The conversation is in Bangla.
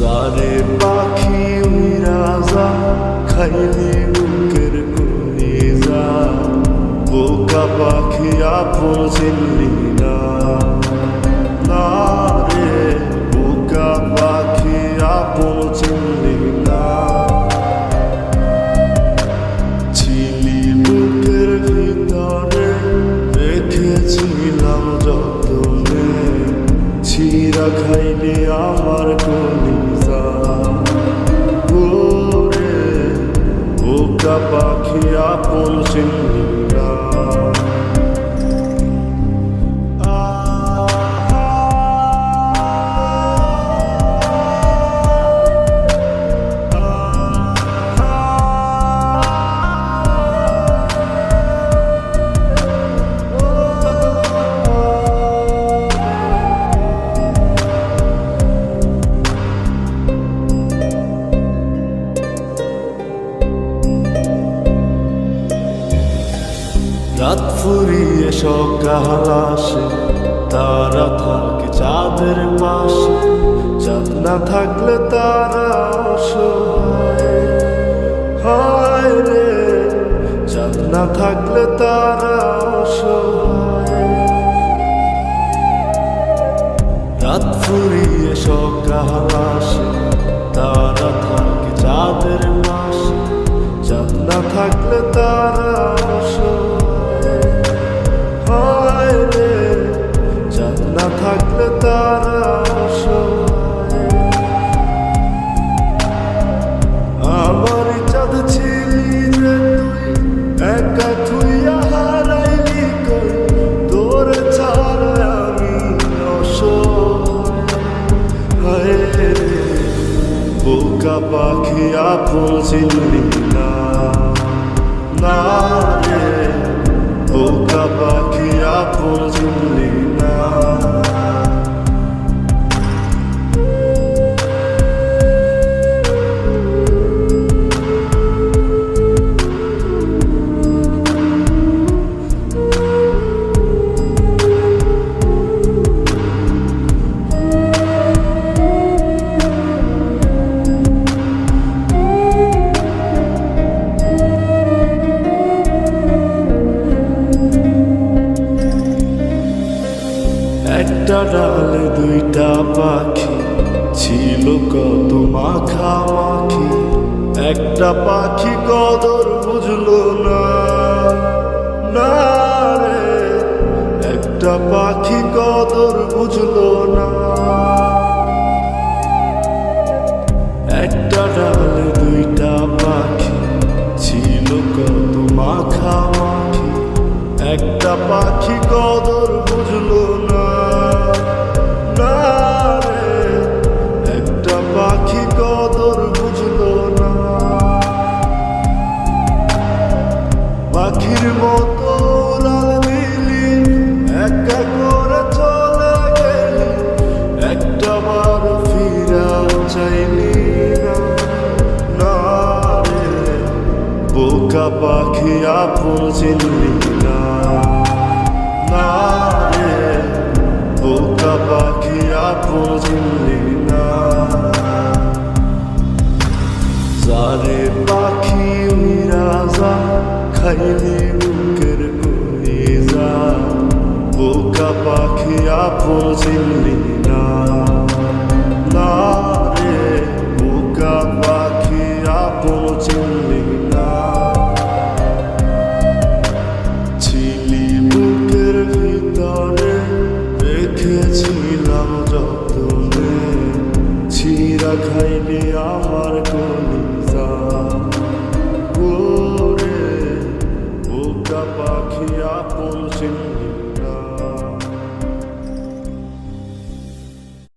সারে পাখি উইরা যা খাইলি বুকের কলিজা বোকা পাখি আপন চিনলি না না রে বোকা পাখি আপন চিনলি না ছিলি বুকের ভিতরে রেখেছিলাম যতনে ছিঁড়া খাইলি আমার কলিজা ওরে বোকা পাখি আপন চিনলি না রাত ফুরিয়ে সকাল আসে তারা থাকে চাঁদের পাশে চাঁদ না থাকলে তারা অসহায় হায় রে চাঁদ না থাকলে তারা অসহায় রাত ফুরিয়ে সকাল আসে তারা থাকে চাঁদের পাশে চাঁদ না থাকলে তারা অসহায় চাঁদ না থাকলে তারা আমার চাঁদ ছিলি যে তুই একা থুইয়া হারাইলি কই তোর ছাড়া আমি অসহায় বোকা পাখি আপন চিনলি না না রে বোকা পাখি আপন চিনলি না একটা ডালে দুইটা পাখি ছিল কত মাখামাখি একটা পাখি কদর বুঝলো না না রে একটা পাখি কদর বুঝলো না একটা ডালে দুইটা পাখি ছিল কত মাখামাখি একটা পাখি কদর বুঝলো না না রে একটা পাখি কদর বুঝলো না পাখির মতো উড়াল দিলি একা করে চলে গেলি একটা বার ফিরা চাইলি না না রে বোকা পাখি আপন চিনলি না না রে বোকা পাখি আপন চিনলি না সারে পাখি উইরা যা খাইলি বুকের কলিজা বোকা পাখি আপন চিনলি না না রে বোকা পাখি আপন চিনলি না ছিলি বুকের ভিতরে রেখেছিলাম যতনে ছিঁড়া খাইলি আমার কোন